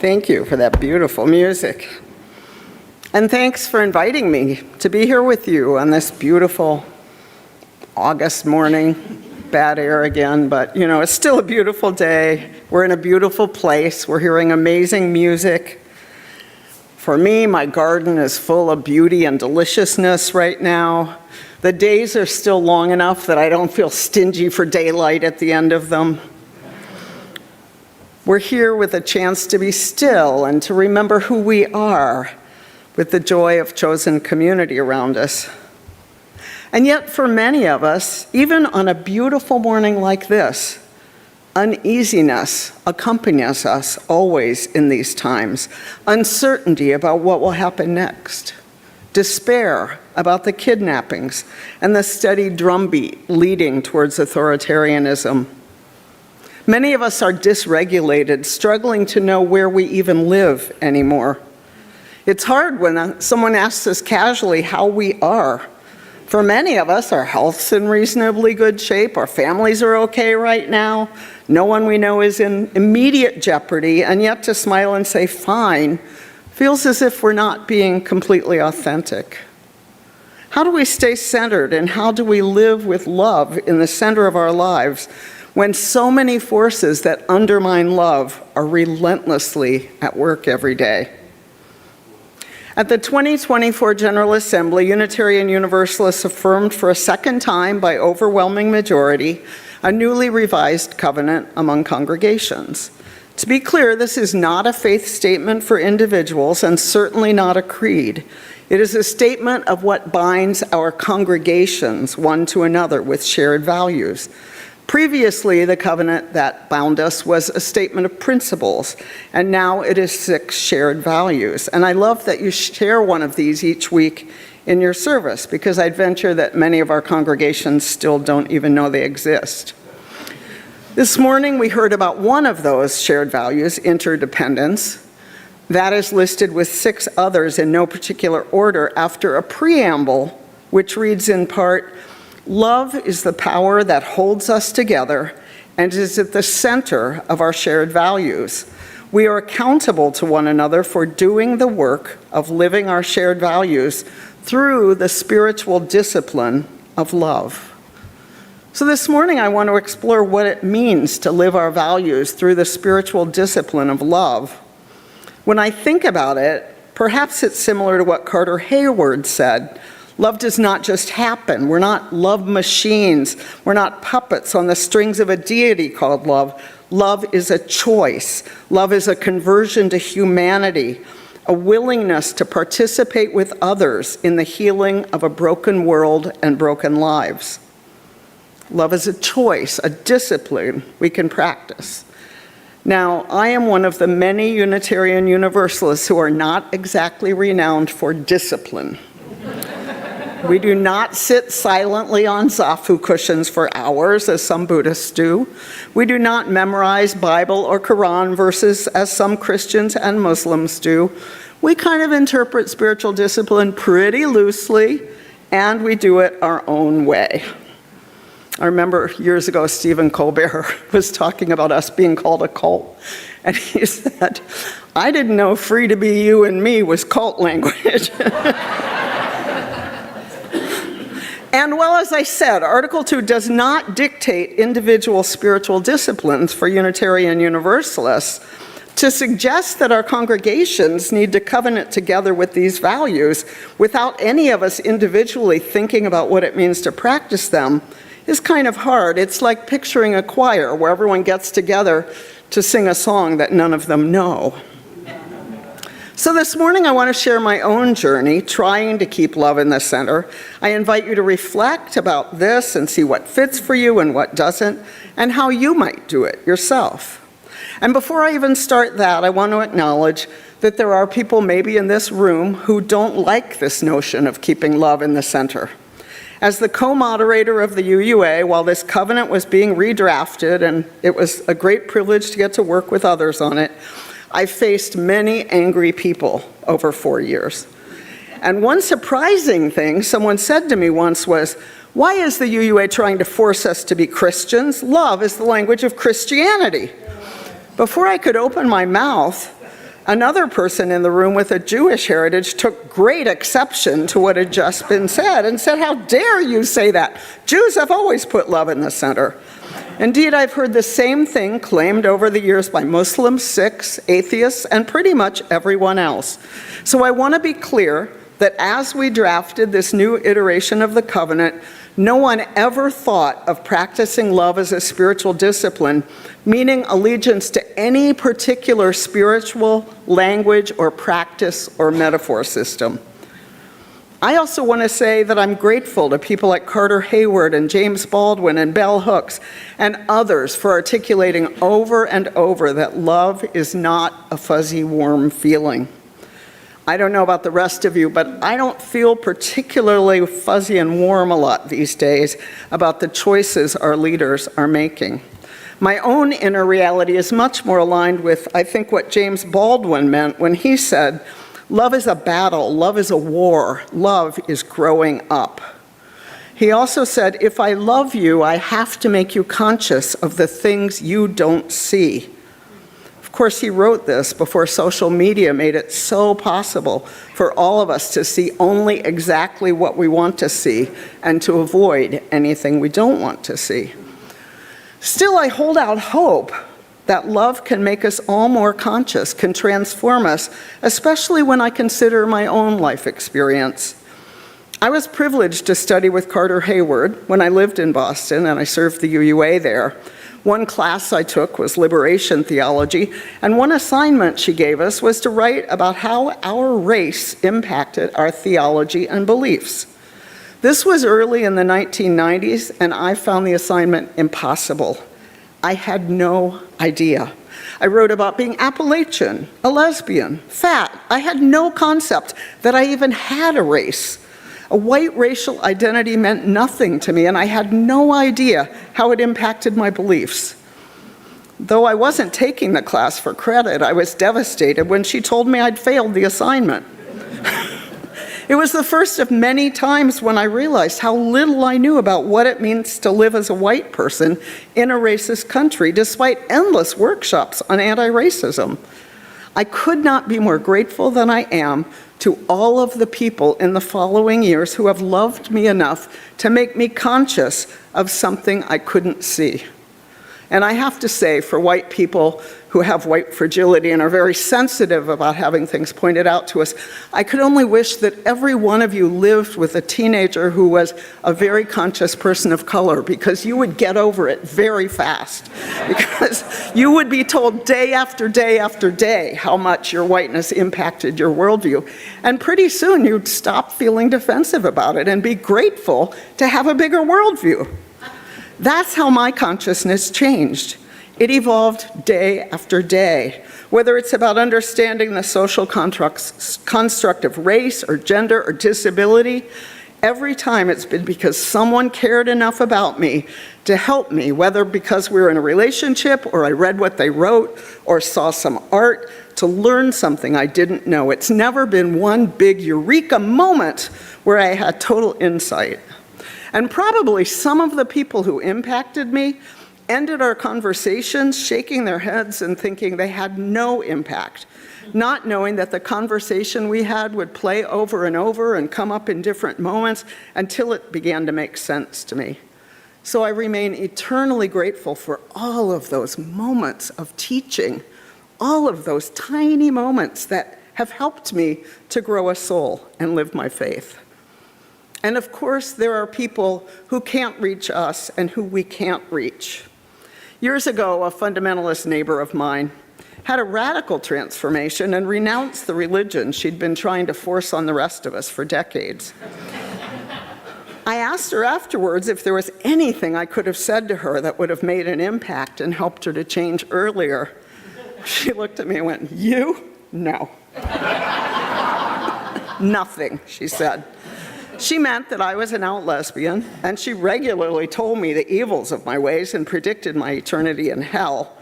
Thank you for that beautiful music. And thanks for inviting me to be here with you on this beautiful August morning. Bad air again, but you know, it's still a beautiful day. We're in a beautiful place. We're hearing amazing music. For me, my garden is full of beauty and deliciousness right now. The days are still long enough that I don't feel stingy for daylight at the end of them. We're here with a chance to be still and to remember who we are with the joy of chosen community around us. And yet for many of us, even on a beautiful morning like this, uneasiness accompanies us always in these times. Uncertainty about what will happen next. Despair about the kidnappings and the steady drumbeat leading towards authoritarianism. Many of us are dysregulated, struggling to know where we even live anymore. It's hard when someone asks us casually how we are. For many of us, our health's in reasonably good shape, our families are okay right now, no one we know is in immediate jeopardy, and yet to smile and say fine feels as if we're not being completely authentic. How do we stay centered, and how do we live with love in the center of our lives when so many forces that undermine love are relentlessly at work every day? At the 2024 General Assembly, Unitarian Universalists affirmed for a second time by overwhelming majority a newly revised covenant among congregations. To be clear, this is not a faith statement for individuals and certainly not a creed. It is a statement of what binds our congregations one to another with shared values. Previously, the covenant that bound us was a statement of principles, and now it is 6 shared values. And I love that you share one of these each week in your service, because I'd venture that many of our congregations still don't even know they exist. This morning, we heard about one of those shared values, interdependence. That is listed with 6 others in no particular order after a preamble, which reads in part, "Love is the power that holds us together and is at the center of our shared values. We are accountable to one another for doing the work of living our shared values through the spiritual discipline of love." So this morning I want to explore what it means to live our values through the spiritual discipline of love. When I think about it, perhaps it's similar to what Carter Hayward said. Love does not just happen. We're not love machines. We're not puppets on the strings of a deity called love. Love is a choice. Love is a conversion to humanity, a willingness to participate with others in the healing of a broken world and broken lives. Love is a choice, a discipline we can practice. Now, I am one of the many Unitarian Universalists who are not exactly renowned for discipline. We do not sit silently on zafu cushions for hours, as some Buddhists do. We do not memorize Bible or Quran verses, as some Christians and Muslims do. We kind of interpret spiritual discipline pretty loosely, and we do it our own way. I remember years ago, Stephen Colbert was talking about us being called a cult, and he said, "I didn't know free to be you and me was cult language." And well, as I said, Article 2 does not dictate individual spiritual disciplines for Unitarian Universalists. To suggest that our congregations need to covenant together with these values without any of us individually thinking about what it means to practice them is kind of hard. It's like picturing a choir where everyone gets together to sing a song that none of them know. So this morning I want to share my own journey trying to keep love in the center. I invite you to reflect about this and see what fits for you and what doesn't, and how you might do it yourself. And before I even start that, I want to acknowledge that there are people maybe in this room who don't like this notion of keeping love in the center. As the co-moderator of the UUA, while this covenant was being redrafted, and it was a great privilege to get to work with others on it, I faced many angry people over 4 years. And one surprising thing someone said to me once was, "Why is the UUA trying to force us to be Christians? Love is the language of Christianity." Before I could open my mouth, Another person in the room with a Jewish heritage took great exception to what had just been said and said, "How dare you say that? Jews have always put love in the center." Indeed, I've heard the same thing claimed over the years by Muslims, Sikhs, atheists, and pretty much everyone else. So I want to be clear that as we drafted this new iteration of the covenant, no one ever thought of practicing love as a spiritual discipline, meaning allegiance to any particular spiritual language or practice or metaphor system. I also want to say that I'm grateful to people like Carter Hayward and James Baldwin and Bell Hooks and others for articulating over and over that love is not a fuzzy, warm feeling. I don't know about the rest of you, but I don't feel particularly fuzzy and warm a lot these days about the choices our leaders are making. My own inner reality is much more aligned with, I think, what James Baldwin meant when he said, "Love is a battle, love is a war, love is growing up." He also said, "If I love you, I have to make you conscious of the things you don't see." Of course, he wrote this before social media made it so possible for all of us to see only exactly what we want to see and to avoid anything we don't want to see. Still, I hold out hope that love can make us all more conscious, can transform us, especially when I consider my own life experience. I was privileged to study with Carter Hayward when I lived in Boston, and I served the UUA there. One class I took was liberation theology, and one assignment she gave us was to write about how our race impacted our theology and beliefs. This was early in the 1990s, and I found the assignment impossible. I had no idea. I wrote about being Appalachian, a lesbian, fat. I had no concept that I even had a race. A white racial identity meant nothing to me, and I had no idea how it impacted my beliefs. Though I wasn't taking the class for credit, I was devastated when she told me I'd failed the assignment. It was the first of many times when I realized how little I knew about what it means to live as a white person in a racist country, despite endless workshops on anti-racism. I could not be more grateful than I am to all of the people in the following years who have loved me enough to make me conscious of something I couldn't see. And I have to say, for white people who have white fragility and are very sensitive about having things pointed out to us, I could only wish that every one of you lived with a teenager who was a very conscious person of color, because you would get over it very fast. Because you would be told day after day after day how much your whiteness impacted your worldview. And pretty soon you'd stop feeling defensive about it and be grateful to have a bigger worldview. That's how my consciousness changed. It evolved day after day. Whether it's about understanding the social construct of race or gender or disability, every time it's been because someone cared enough about me to help me, whether because we were in a relationship or I read what they wrote or saw some art, to learn something I didn't know. It's never been one big eureka moment where I had total insight. And probably some of the people who impacted me ended our conversations shaking their heads and thinking they had no impact, not knowing that the conversation we had would play over and over and come up in different moments until it began to make sense to me. So I remain eternally grateful for all of those moments of teaching, all of those tiny moments that have helped me to grow a soul and live my faith. And of course, there are people who can't reach us and who we can't reach. Years ago, a fundamentalist neighbor of mine had a radical transformation and renounced the religion she'd been trying to force on the rest of us for decades. I asked her afterwards if there was anything I could have said to her that would have made an impact and helped her to change earlier. She looked at me and went, "You? No." "Nothing," she said. She meant that I was an out lesbian, and she regularly told me the evils of my ways and predicted my eternity in hell,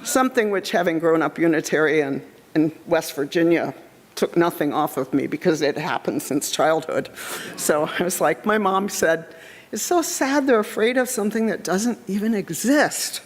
something which, having grown up Unitarian in West Virginia, took nothing off of me because it happened since childhood. So I was like, my mom said, "It's so sad they're afraid of something that doesn't even exist."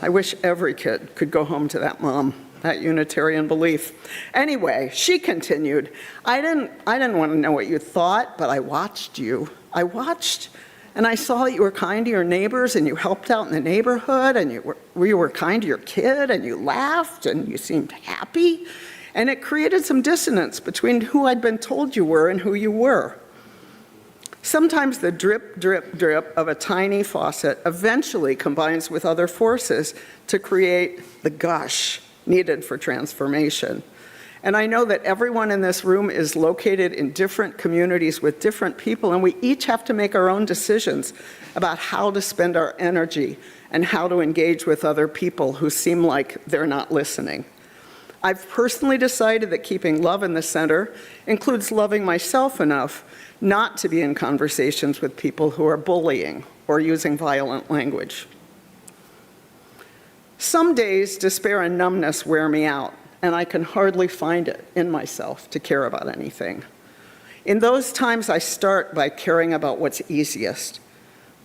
I wish every kid could go home to that mom. that Unitarian belief. Anyway, she continued, I didn't want to know what you thought, but I watched you. I watched, and I saw that you were kind to your neighbors, and you helped out in the neighborhood, and you were kind to your kid, and you laughed, and you seemed happy. And it created some dissonance between who I'd been told you were and who you were. Sometimes the drip, drip, drip of a tiny faucet eventually combines with other forces to create the gush needed for transformation. And I know that everyone in this room is located in different communities with different people, and we each have to make our own decisions about how to spend our energy and how to engage with other people who seem like they're not listening. I've personally decided that keeping love in the center includes loving myself enough not to be in conversations with people who are bullying or using violent language. Some days, despair and numbness wear me out, and I can hardly find it in myself to care about anything. In those times, I start by caring about what's easiest,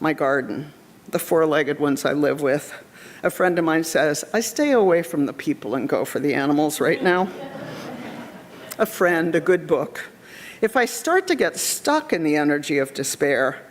my garden, the four-legged ones I live with. A friend of mine says, I stay away from the people and go for the animals right now. A friend, a good book. If I start to get stuck in the energy of despair,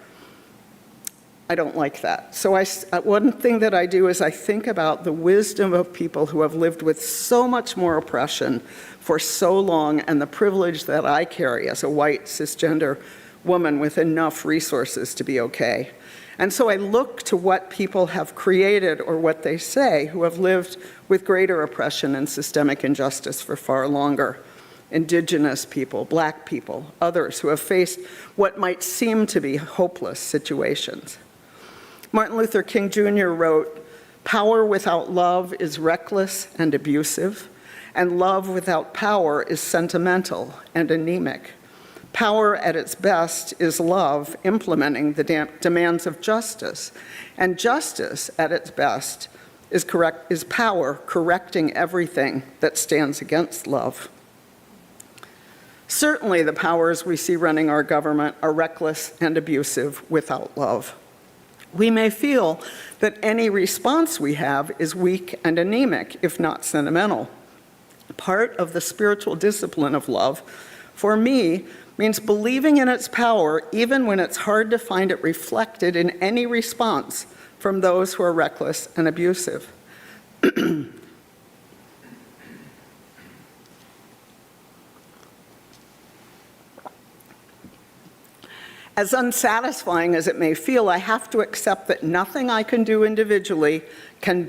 I don't like that. So one thing that I do is I think about the wisdom of people who have lived with so much more oppression for so long, and the privilege that I carry as a white cisgender woman with enough resources to be okay. And so I look to what people have created or what they say who have lived with greater oppression and systemic injustice for far longer. Indigenous people, Black people, others who have faced what might seem to be hopeless situations. Martin Luther King Jr. wrote, "Power without love is reckless and abusive, and love without power is sentimental and anemic. Power at its best is love implementing the demands of justice, and justice at its best is power correcting everything that stands against love." Certainly, the powers we see running our government are reckless and abusive without love. We may feel that any response we have is weak and anemic, if not sentimental. Part of the spiritual discipline of love, for me, means believing in its power even when it's hard to find it reflected in any response from those who are reckless and abusive. As unsatisfying as it may feel, I have to accept that nothing I can do individually can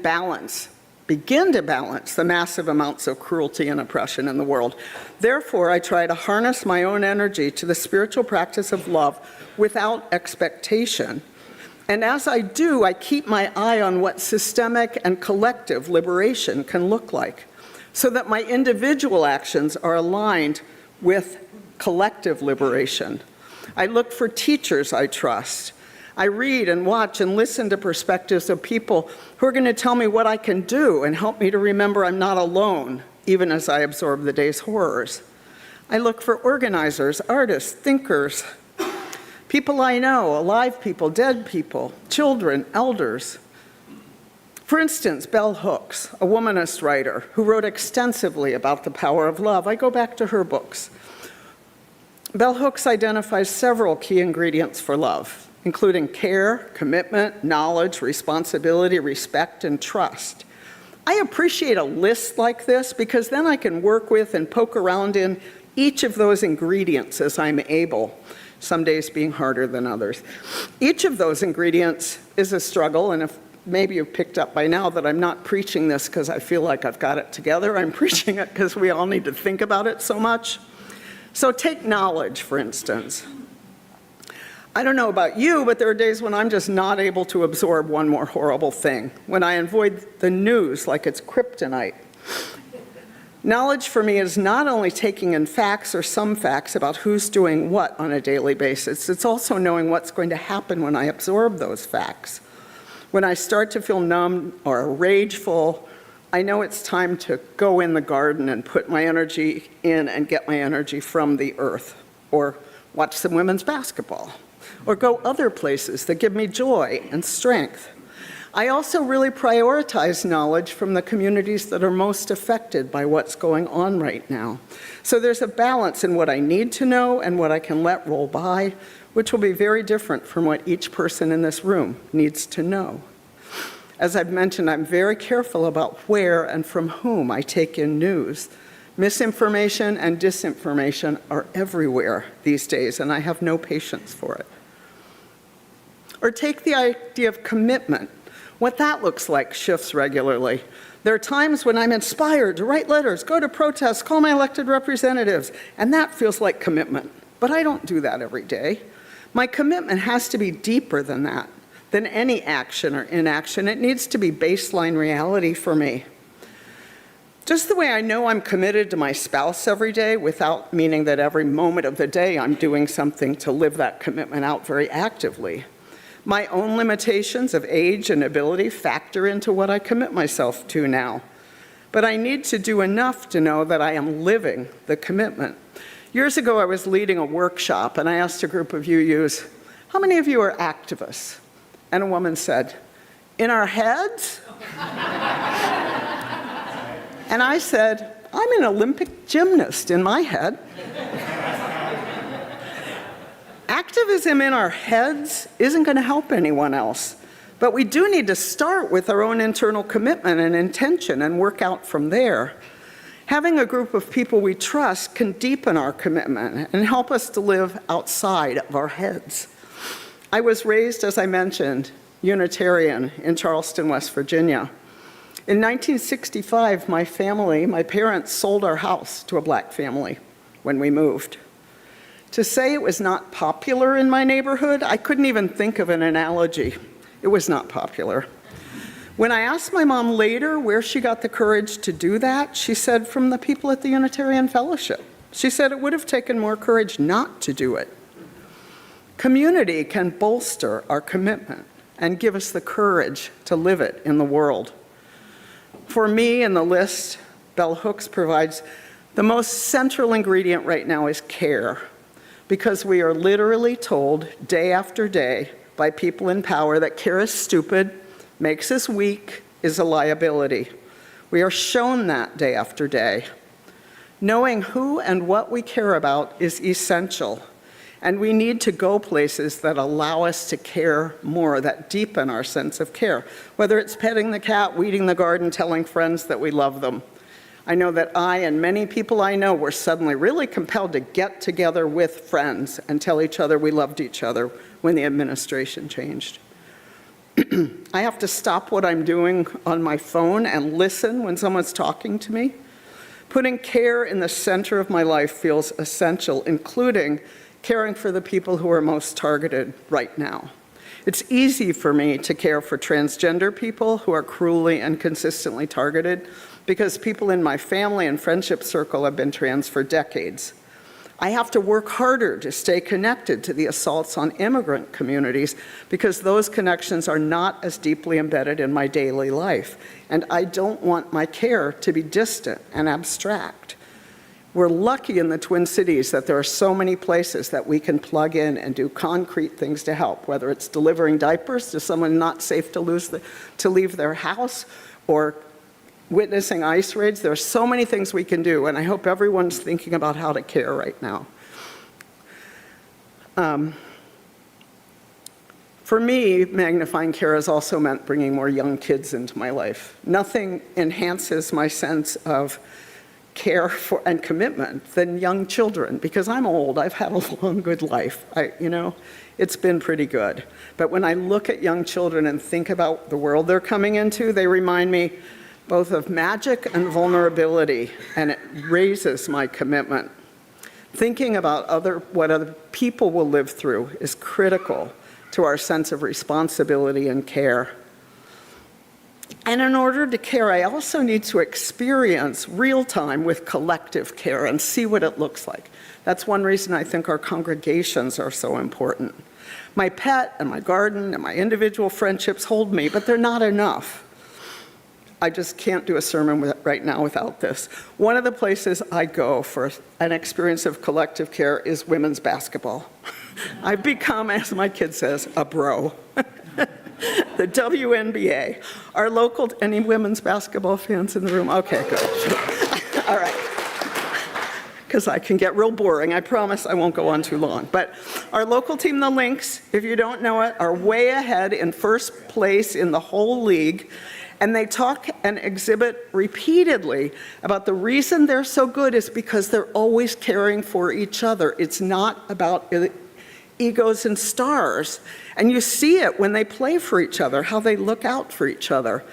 begin to balance the massive amounts of cruelty and oppression in the world. Therefore, I try to harness my own energy to the spiritual practice of love without expectation. And as I do, I keep my eye on what systemic and collective liberation can look like, so that my individual actions are aligned with collective liberation. I look for teachers I trust. I read and watch and listen to perspectives of people who are going to tell me what I can do and help me to remember I'm not alone, even as I absorb the day's horrors. I look for organizers, artists, thinkers, people I know, alive people, dead people, children, elders. For instance, Bell Hooks, a womanist writer who wrote extensively about the power of love. I go back to her books. Bell Hooks identifies several key ingredients for love, including care, commitment, knowledge, responsibility, respect, and trust. I appreciate a list like this because then I can work with and poke around in each of those ingredients as I'm able, some days being harder than others. Each of those ingredients is a struggle, and if maybe you've picked up by now that I'm not preaching this because I feel like I've got it together. I'm preaching it because we all need to think about it so much. So take knowledge, for instance. I don't know about you, but there are days when I'm just not able to absorb one more horrible thing, when I avoid the news like it's kryptonite. Knowledge for me is not only taking in facts or some facts about who's doing what on a daily basis, it's also knowing what's going to happen when I absorb those facts. When I start to feel numb or rageful, I know it's time to go in the garden and put my energy in and get my energy from the earth, or watch some women's basketball, or go other places that give me joy and strength. I also really prioritize knowledge from the communities that are most affected by what's going on right now. So there's a balance in what I need to know and what I can let roll by, which will be very different from what each person in this room needs to know. As I've mentioned, I'm very careful about where and from whom I take in news. Misinformation and disinformation are everywhere these days, and I have no patience for it. Or take the idea of commitment. What that looks like shifts regularly. There are times when I'm inspired to write letters, go to protests, call my elected representatives, and that feels like commitment. But I don't do that every day. My commitment has to be deeper than that, than any action or inaction. It needs to be baseline reality for me. Just the way I know I'm committed to my spouse every day without meaning that every moment of the day I'm doing something to live that commitment out very actively. My own limitations of age and ability factor into what I commit myself to now. But I need to do enough to know that I am living the commitment. Years ago, I was leading a workshop, and I asked a group of UUs, how many of you are activists? And a woman said, in our heads? And I said, I'm an Olympic gymnast in my head. Activism in our heads isn't going to help anyone else, but we do need to start with our own internal commitment and intention and work out from there. Having a group of people we trust can deepen our commitment and help us to live outside of our heads. I was raised, as I mentioned, Unitarian in Charleston, West Virginia. In 1965, my parents sold our house to a black family when we moved. To say it was not popular in my neighborhood, I couldn't even think of an analogy. It was not popular. When I asked my mom later where she got the courage to do that, she said from the people at the Unitarian Fellowship. She said it would have taken more courage not to do it. Community can bolster our commitment and give us the courage to live it in the world. For me, in the list Bell Hooks provides, the most central ingredient right now is care. Because we are literally told day after day by people in power that care is stupid, makes us weak, is a liability. We are shown that day after day. Knowing who and what we care about is essential, and we need to go places that allow us to care more, that deepen our sense of care, whether it's petting the cat, weeding the garden, telling friends that we love them. I know that I and many people I know were suddenly really compelled to get together with friends and tell each other we loved each other when the administration changed. I have to stop what I'm doing on my phone and listen when someone's talking to me. Putting care in the center of my life feels essential, including caring for the people who are most targeted right now. It's easy for me to care for transgender people who are cruelly and consistently targeted because people in my family and friendship circle have been trans for decades. I have to work harder to stay connected to the assaults on immigrant communities because those connections are not as deeply embedded in my daily life, and I don't want my care to be distant and abstract. We're lucky in the Twin Cities that there are so many places that we can plug in and do concrete things to help, whether it's delivering diapers to someone not safe to leave their house, or witnessing ICE raids. There are so many things we can do, and I hope everyone's thinking about how to care right now. For me, magnifying care has also meant bringing more young kids into my life. Nothing enhances my sense of care for and commitment than young children, because I'm old. I've had a long, good life. It's been pretty good. But when I look at young children and think about the world they're coming into, they remind me both of magic and vulnerability, and it raises my commitment. Thinking about what other people will live through is critical to our sense of responsibility and care. And in order to care, I also need to experience real time with collective care and see what it looks like. That's one reason I think our congregations are so important. My pet and my garden and my individual friendships hold me, but they're not enough. I just can't do a sermon right now without this. One of the places I go for an experience of collective care is women's basketball. I've become, as my kid says, a bro. The WNBA. Our local, any women's basketball fans in the room? Okay, good. All right. Because I can get real boring. I promise I won't go on too long. But our local team, the Lynx, if you don't know it, are way ahead in first place in the whole league. And they talk and exhibit repeatedly about the reason they're so good is because they're always caring for each other. It's not about egos and stars. And you see it when they play for each other, how they look out for each other.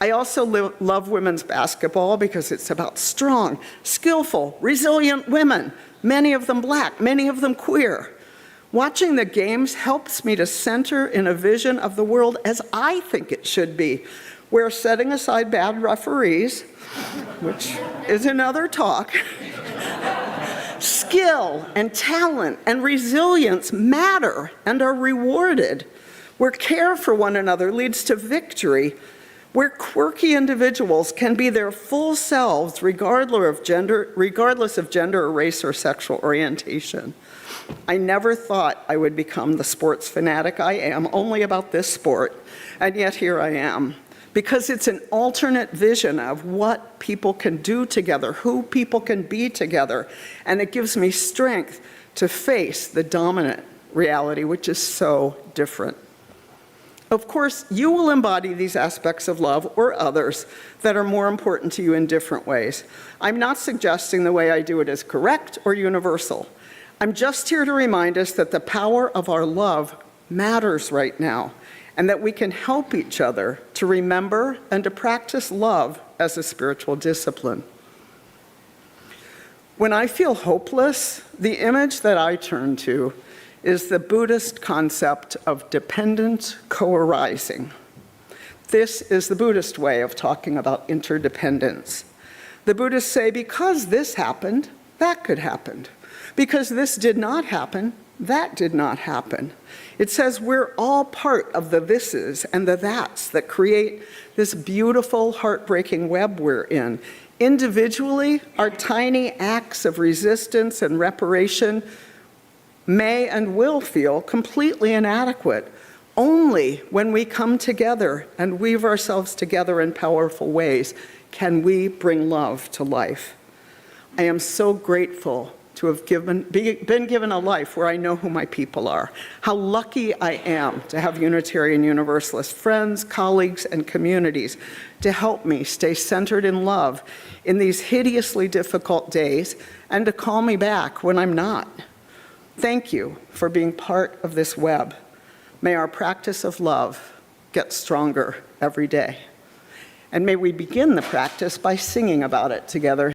I also love women's basketball because it's about strong, skillful, resilient women, many of them Black, many of them queer. Watching the games helps me to center in a vision of the world as I think it should be, where setting aside bad referees, which is another talk, skill and talent and resilience matter and are rewarded, where care for one another leads to victory, where quirky individuals can be their full selves regardless of gender or race or sexual orientation. I never thought I would become the sports fanatic I am, only about this sport, and yet here I am. Because it's an alternate vision of what people can do together, who people can be together, and it gives me strength to face the dominant reality, which is so different. Of course, you will embody these aspects of love or others that are more important to you in different ways. I'm not suggesting the way I do it is correct or universal. I'm just here to remind us that the power of our love matters right now, and that we can help each other to remember and to practice love as a spiritual discipline. When I feel hopeless, the image that I turn to is the Buddhist concept of dependent co-arising. This is the Buddhist way of talking about interdependence. The Buddhists say, because this happened, that could happen. Because this did not happen, that did not happen. It says we're all part of the thises and the that's that create this beautiful, heartbreaking web we're in. Individually, our tiny acts of resistance and reparation may and will feel completely inadequate. Only when we come together and weave ourselves together in powerful ways can we bring love to life. I am so grateful to have been given a life where I know who my people are. How lucky I am to have Unitarian Universalist friends, colleagues, and communities to help me stay centered in love in these hideously difficult days and to call me back when I'm not. Thank you for being part of this web. May our practice of love get stronger every day. And may we begin the practice by singing about it together.